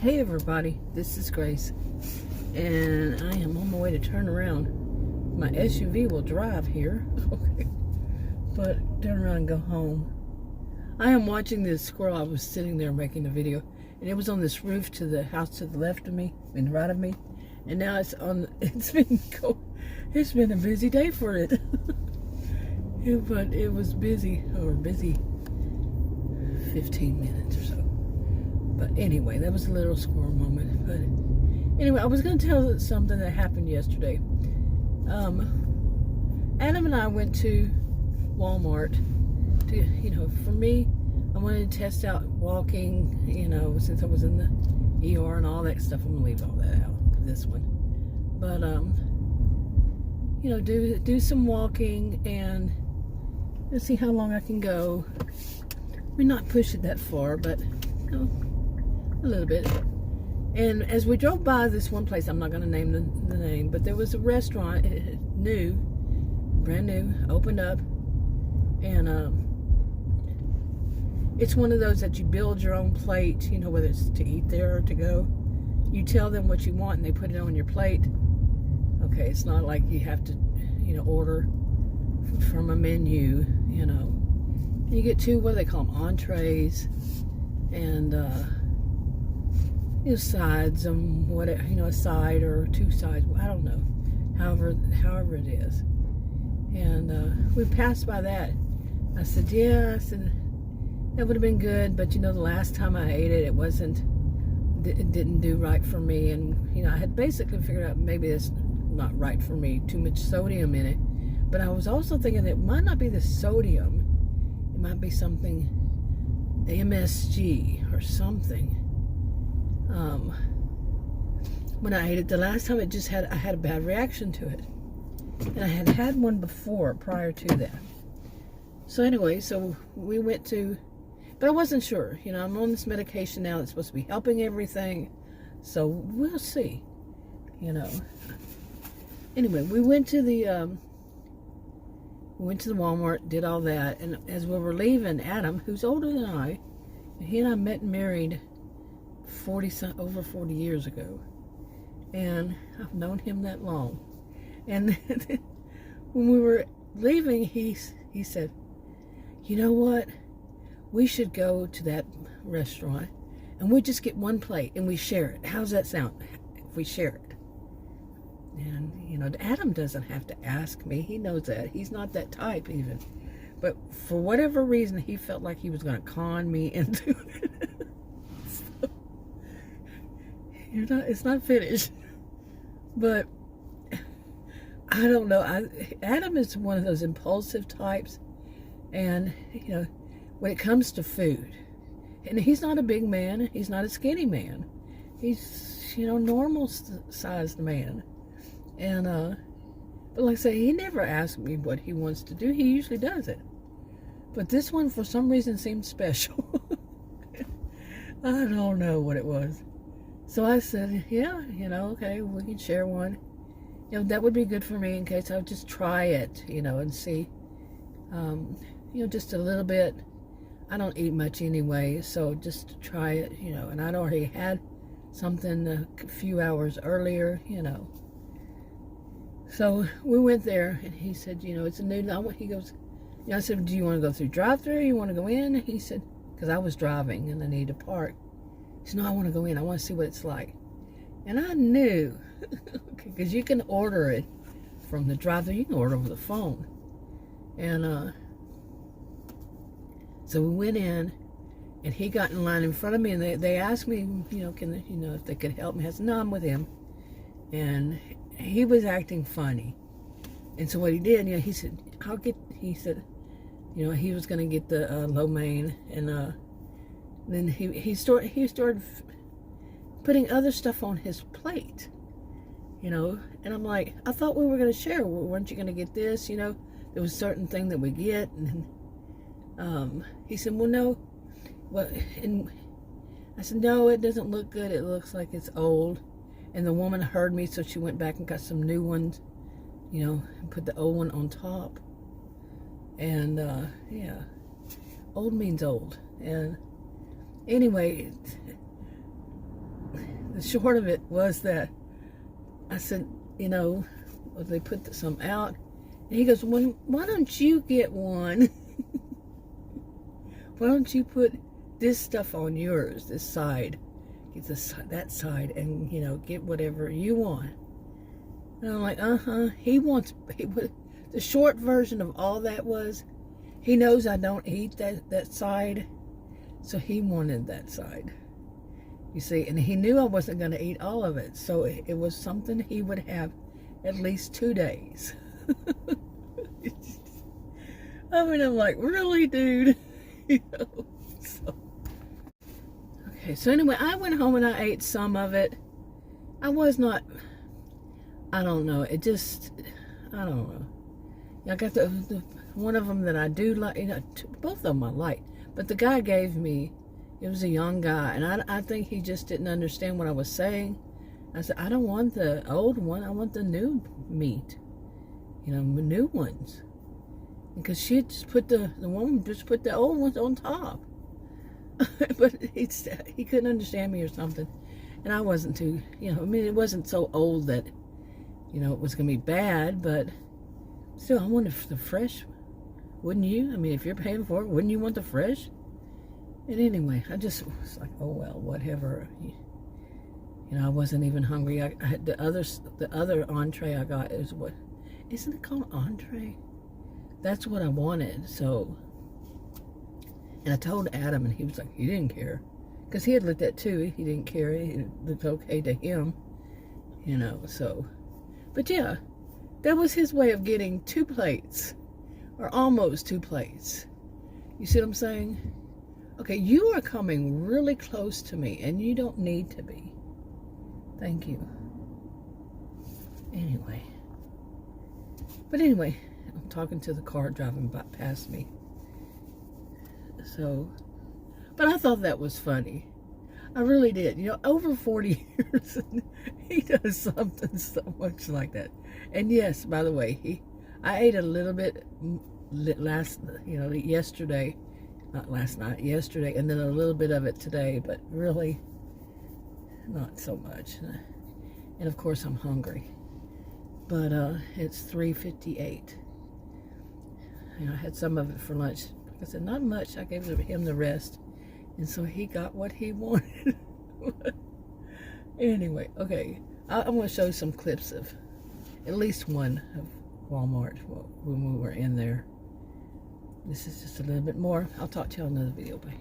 Hey everybody, this is Grace, and I am on my way to turn around. My SUV will drive here, okay, but turn around and go home. I am watching this squirrel. I was sitting there making a video, and it was on this roof to the house to the left of me and right of me, and now it's on. It's been a busy day for it, but it was busy 15 minutes or so. But anyway, that was a little squirrel moment. But anyway, I was going to tell something that happened yesterday. Adam and I went to Walmart to, for me, I wanted to test out walking, since I was in the ER and all that stuff. I'm going to leave all that out for this one. But, do some walking and let's see how long I can go. I mean, not push it that far, but, a little bit. And as we drove by this one place, I'm not going to name the name, but there was a restaurant, brand new, opened up, and it's one of those that you build your own plate, whether it's to eat there or to go. You tell them what you want and they put it on your plate. Okay, it's not like you have to, order from a menu, You get two, what do they call them, entrees, and sides, whatever, a side or two sides, I don't know, however it is. And we passed by that. I said, that would have been good, but the last time I ate it, it didn't do right for me, and I had basically figured out maybe it's not right for me, too much sodium in it. But I was also thinking that it might not be the sodium, it might be something, MSG or something. When I ate it the last time, I had a bad reaction to it, and I had had one before prior to that. So anyway, so we went to, but I wasn't sure. I'm on this medication now that's supposed to be helping everything, so we'll see. Anyway, we went to the Walmart, did all that, and as we were leaving, Adam, who's older than I, he and I met and married over 40 years ago, and I've known him that long. And when we were leaving, he said, "You know what? We should go to that restaurant, and we just get one plate and we share it. How's that sound? If we share it?" And Adam doesn't have to ask me. He knows that. He's not that type even. But for whatever reason, he felt like he was going to con me into it. So, it's not finished. But I don't know. Adam is one of those impulsive types. And, when it comes to food, and he's not a big man. He's not a skinny man. He's, normal sized man. And, but like I say, he never asks me what he wants to do. He usually does it. But this one, for some reason, seemed special. I don't know what it was. So I said, yeah, okay, we can share one. That would be good for me in case I would just try it, and see. Just a little bit. I don't eat much anyway, so just to try it, and I'd already had something a few hours earlier, So we went there, and he said, it's a new, he goes, I said, do you want to go through drive-thru? You want to go in? He said, because I was driving and I needed to park. He said, no, I want to go in. I want to see what it's like. And I knew, because you can order it from the drive-thru. You can order over the phone. And so we went in, and he got in line in front of me, and they asked me, if they could help me. I said, no, I'm with him. And he was acting funny. And so what he did, he said, he was going to get the lo mein, and then he started putting other stuff on his plate, and I'm like, I thought we were going to share. Weren't you going to get this? There was a certain thing that we get, and he said, well, no. Well, and I said, no, it doesn't look good. It looks like it's old. And the woman heard me, so she went back and got some new ones, and put the old one on top. And, yeah, old means old. And anyway, the short of it was that I said, you know, they put some out. And he goes, well, why don't you get one? Why don't you put this stuff on yours, this side? Get that side and, you know, get whatever you want. And I'm like, the short version of all that was, he knows I don't eat that side, so he wanted that side. You see, and he knew I wasn't going to eat all of it, so it was something he would have at least 2 days. I mean, I'm like, really, dude? You know, so. Okay, so anyway, I went home and I ate some of it. I was not, I don't know, it just, I don't know. I got the one of them that I do like, you know, both of them I like, but the guy gave me, it was a young guy, and I think he just didn't understand what I was saying. I said, I don't want the old one, I want the new meat, you know, new ones. Because she just put the woman just put the old ones on top. But he couldn't understand me or something. And I wasn't too, you know, I mean, it wasn't so old that, you know, it was going to be bad, but still, I wanted the fresh. Wouldn't you? I mean, if you're paying for it, wouldn't you want the fresh? And anyway, I just was like, oh, well, whatever. You know, I wasn't even hungry. I had the other entree I got is what, isn't it called entree? That's what I wanted, so. And I told Adam, and he was like, he didn't care. Because he had looked at it too. He didn't care. It looked okay to him, you know, so. But yeah, that was his way of getting 2 plates, or almost 2 plates. You see what I'm saying? Okay, you are coming really close to me, and you don't need to be. Thank you. Anyway. But anyway, I'm talking to the car driving past me. So, but I thought that was funny. I really did. You know, over 40 years, he does something so much like that. And yes, by the way, I ate a little bit yesterday, not last night, yesterday, and then a little bit of it today, but really not so much. And of course, I'm hungry. But it's 3:58. You know, I had some of it for lunch. Like I said, not much. I gave him the rest. And so he got what he wanted. Anyway, okay. I'm going to show some clips of at least one of Walmart when we were in there. This is just a little bit more. I'll talk to you on another video. Bye.